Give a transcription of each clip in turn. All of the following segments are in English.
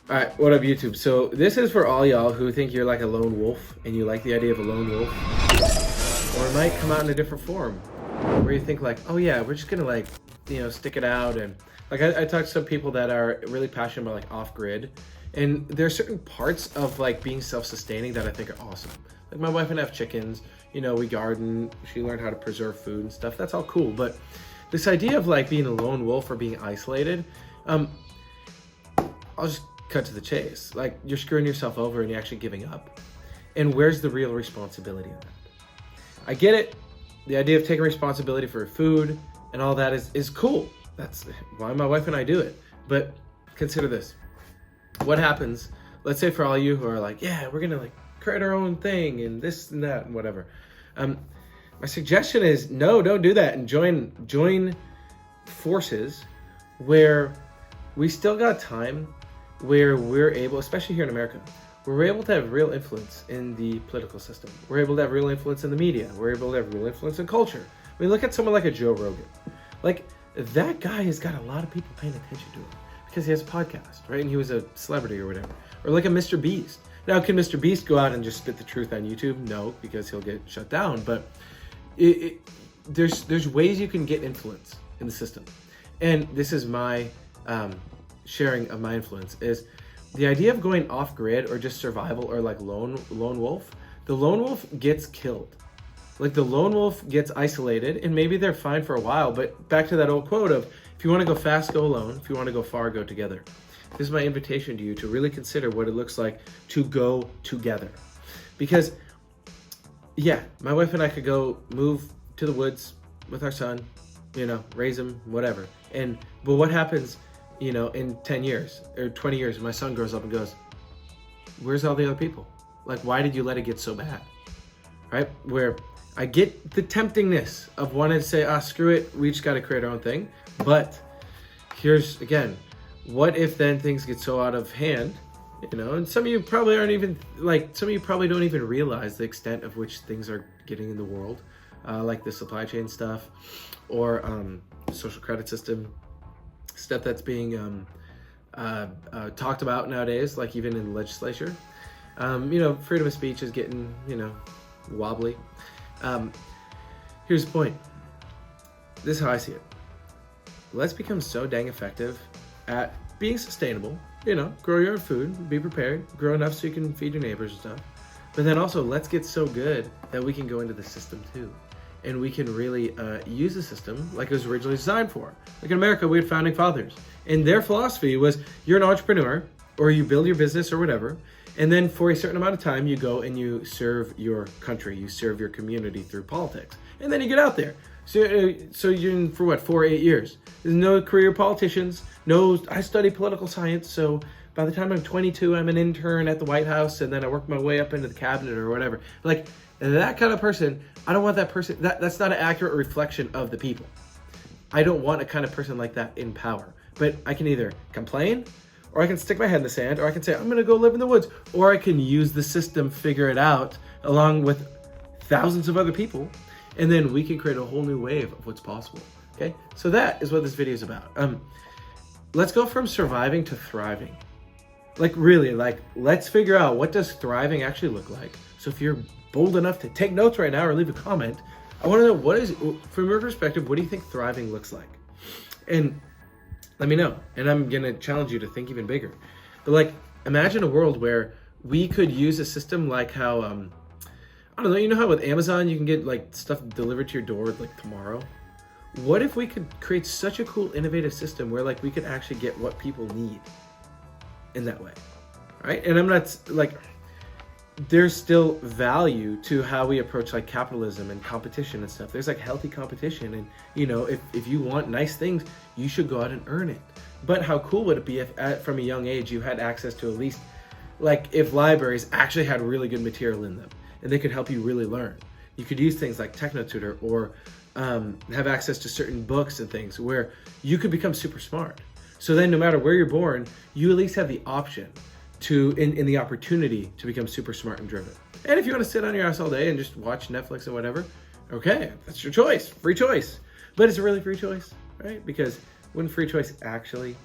All right, what up, YouTube? So this is for all y'all who think you're like a lone wolf and you like the idea of a lone wolf, or it might come out in a different form where you think like, oh yeah, we're just gonna like, stick it out. And like I talk to some people that are really passionate about like off-grid, and there are certain parts of like being self-sustaining that I think are awesome. Like my wife and I have chickens, we garden, she learned how to preserve food and stuff. That's all cool. But this idea of like being a lone wolf or being isolated, I'll just cut to the chase. Like, you're screwing yourself over and you're actually giving up. And where's the real responsibility of that? I get it. The idea of taking responsibility for food and all that is cool. That's why my wife and I do it. But consider this. What happens, let's say for all you who are like, yeah, we're gonna like create our own thing and this and that and whatever. My suggestion is no, don't do that, and join forces where we still got time, where we're able, especially here in America, we're able to have real influence in the political system. We're able to have real influence in the media. We're able to have real influence in culture. I mean, look at someone like a Joe Rogan. Like, that guy has got a lot of people paying attention to him because he has a podcast, right? And he was a celebrity or whatever. Or like a Mr. Beast. Now, can Mr. Beast go out and just spit the truth on YouTube? No, because he'll get shut down. But there's ways you can get influence in the system. And this is my sharing of my influence, is the idea of going off grid or just survival or like lone wolf. The lone wolf gets killed. Like, the lone wolf gets isolated, and maybe they're fine for a while, but back to that old quote of, if you want to go fast, go alone. If you want to go far, go together. This is my invitation to you to really consider what it looks like to go together. Because yeah, my wife and I could go move to the woods with our son, raise him, whatever. But what happens in 10 years or 20 years, my son grows up and goes, where's all the other people? Like, why did you let it get so bad? Right? Where I get the temptingness of wanting to say, screw it, we just got to create our own thing. But here's, again, what if then things get so out of hand, and some of you probably don't even realize the extent of which things are getting in the world, like the supply chain stuff or social credit system stuff that's being talked about nowadays, like even in the legislature. Freedom of speech is getting, wobbly. Here's the point. This is how I see it. Let's become so dang effective at being sustainable, grow your own food, be prepared, grow enough so you can feed your neighbors and stuff. But then also, let's get so good that we can go into the system too. And we can really use the system like it was originally designed for. Like in America, we had founding fathers. And their philosophy was, you're an entrepreneur, or you build your business or whatever, and then for a certain amount of time, you go and you serve your country, you serve your community through politics. And then you get out there. So you're in for what, 4 or 8 years. There's no career politicians, I study political science, so by the time I'm 22, I'm an intern at the White House, and then I work my way up into the cabinet or whatever. Like, that kind of person, I don't want that person, that's not an accurate reflection of the people. I don't want a kind of person like that in power. But I can either complain, or I can stick my head in the sand, or I can say, I'm gonna go live in the woods, or I can use the system, figure it out, along with thousands of other people, and then we can create a whole new wave of what's possible, okay? So that is what this video is about. Let's go from surviving to thriving. Like, really, let's figure out, what does thriving actually look like? So if you're bold enough to take notes right now or leave a comment, I wanna know, from your perspective, what do you think thriving looks like? And let me know. And I'm gonna challenge you to think even bigger. But imagine a world where we could use a system like how, I don't know, how with Amazon you can get stuff delivered to your door tomorrow? What if we could create such a cool, innovative system where we could actually get what people need in that way, right? And I'm not there's still value to how we approach capitalism and competition and stuff. There's healthy competition, and if you want nice things, you should go out and earn it. But how cool would it be if from a young age you had access to at least if libraries actually had really good material in them and they could help you really learn. You could use things like TechnoTutor or have access to certain books and things where you could become super smart. So then no matter where you're born, you at least have the option to, in the opportunity to become super smart and driven. And if you want to sit on your ass all day and just watch Netflix and whatever, okay, that's your choice, free choice. But is it really free choice, right? Because wouldn't free choice actually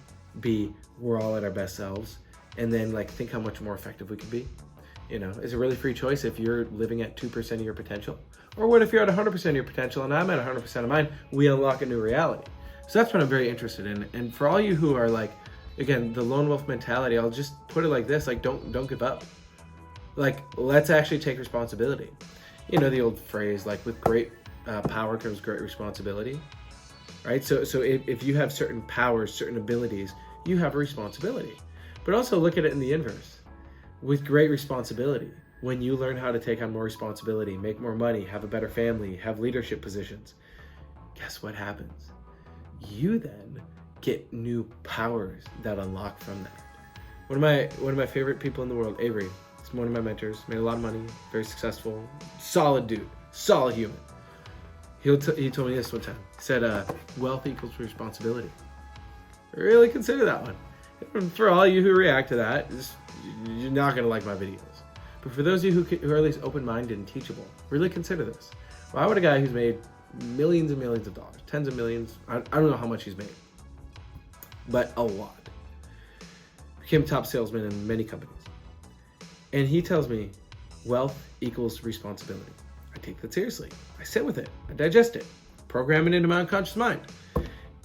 be we're all at our best selves and then like think how much more effective we could be. You know, is it really free choice if you're living at 2% of your potential? Or what if you're at 100% of your potential and I'm at 100% of mine? We unlock a new reality. So that's what I'm very interested in. And for all you who are like, again, the lone wolf mentality, I'll just put it like this, like don't give up. Like, let's actually take responsibility. You know, the old phrase, like with great power comes great responsibility, right? So if you have certain powers, certain abilities, you have a responsibility. But also look at it in the inverse. With great responsibility, when you learn how to take on more responsibility, make more money, have a better family, have leadership positions, guess what happens? You then get new powers that unlock from that. One of my favorite people in the world, Avery, he's one of my mentors, made a lot of money, very successful, solid dude, solid human. He told me this one time. He said, wealth equals responsibility. Really consider that one. And for all you who react to that, you're not going to like my videos. But for those of you who are at least open-minded and teachable, really consider this. Why would a guy who's made millions and millions of dollars, tens of millions, I don't know how much he's made, but a lot, became a top salesman in many companies. And he tells me wealth equals responsibility. I take that seriously. I sit with it. I digest it. Program it into my unconscious mind.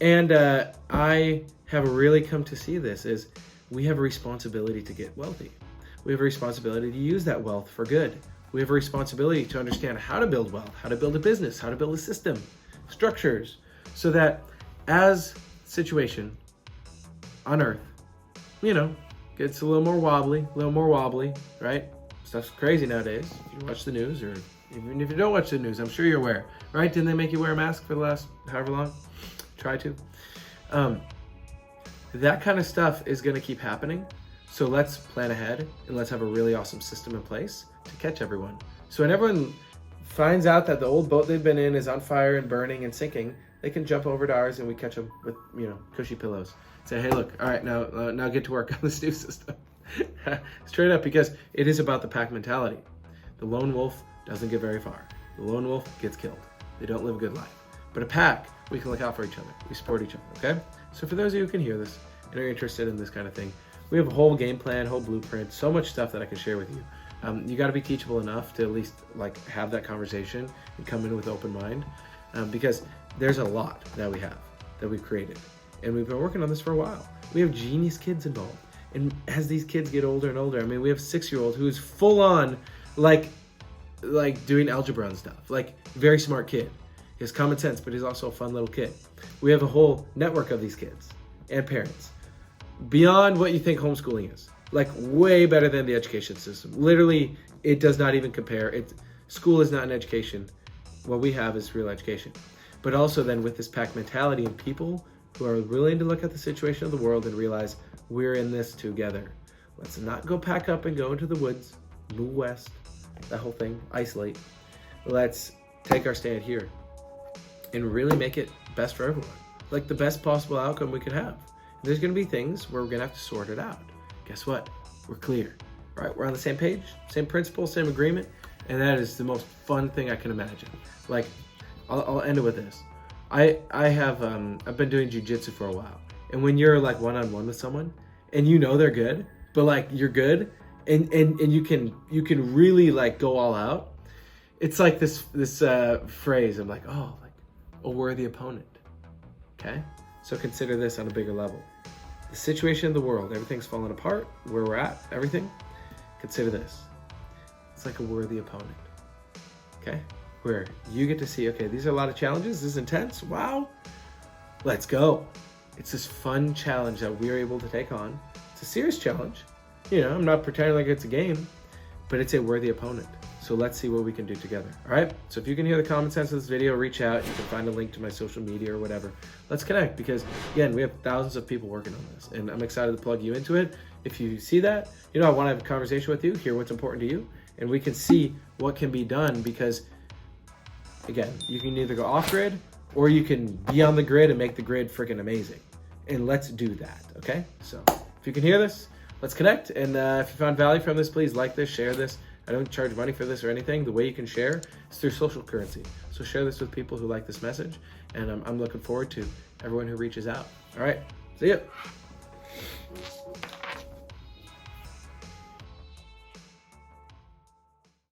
And I have really come to see this is we have a responsibility to get wealthy. We have a responsibility to use that wealth for good. We have a responsibility to understand how to build wealth, how to build a business, how to build a system, structures, so that as situation on earth, you know, gets a little more wobbly, right? Stuff's crazy nowadays. If you watch the news, or even if you don't watch the news, I'm sure you're aware, right? Didn't they make you wear a mask for the last however long? Try to. That kind of stuff is going to keep happening. So let's plan ahead and let's have a really awesome system in place to catch everyone. So when everyone finds out that the old boat they've been in is on fire and burning and sinking, they can jump over to ours and we catch them with, you know, cushy pillows. Say, hey, look, all right, now get to work on this new system. Straight up, because it is about the pack mentality. The lone wolf doesn't get very far. The lone wolf gets killed. They don't live a good life. But a pack, we can look out for each other. We support each other, okay? So for those of you who can hear this and are interested in this kind of thing, we have a whole game plan, whole blueprint, so much stuff that I can share with you. You got to be teachable enough to at least like have that conversation and come in with open mind, because there's a lot that we have, that we've created. And we've been working on this for a while. We have genius kids involved. And as these kids get older and older, I mean, we have a 6-year-old who is full on like doing algebra and stuff, like very smart kid. He has common sense, but he's also a fun little kid. We have a whole network of these kids and parents. Beyond what you think homeschooling is, like way better than the education system. Literally, it does not even compare. School is not an education. What we have is real education. But also then with this pack mentality and people who are willing to look at the situation of the world and realize we're in this together. Let's not go pack up and go into the woods, move west, that whole thing, isolate. Let's take our stand here and really make it best for everyone. Like the best possible outcome we could have. There's going to be things where we're going to have to sort it out. Guess what? We're clear, right? We're on the same page, same principle, same agreement, and that is the most fun thing I can imagine. Like, I'll end it with this. I've been doing jiu-jitsu for a while, and when you're like one-on-one with someone, and you know they're good, but like you're good, and you can really like go all out. It's like this phrase. I'm like, oh, like a worthy opponent. Okay. So consider this on a bigger level. The situation in the world, everything's falling apart, where we're at, everything. Consider this. It's like a worthy opponent, okay? Where you get to see, okay, these are a lot of challenges, this is intense, wow, let's go. It's this fun challenge that we're able to take on. It's a serious challenge. You know, I'm not pretending like it's a game, but it's a worthy opponent. So let's see what we can do together, all right? So if you can hear the common sense of this video, reach out. You can find a link to my social media or whatever. Let's connect because, again, we have thousands of people working on this, and I'm excited to plug you into it. If you see that, you know, I want to have a conversation with you, hear what's important to you, and we can see what can be done because, again, you can either go off-grid or you can be on the grid and make the grid freaking amazing. And let's do that, okay? So if you can hear this, let's connect. And if you found value from this, please like this, share this. I don't charge money for this or anything. The way you can share is through social currency. So share this with people who like this message. And I'm looking forward to everyone who reaches out. All right, see ya.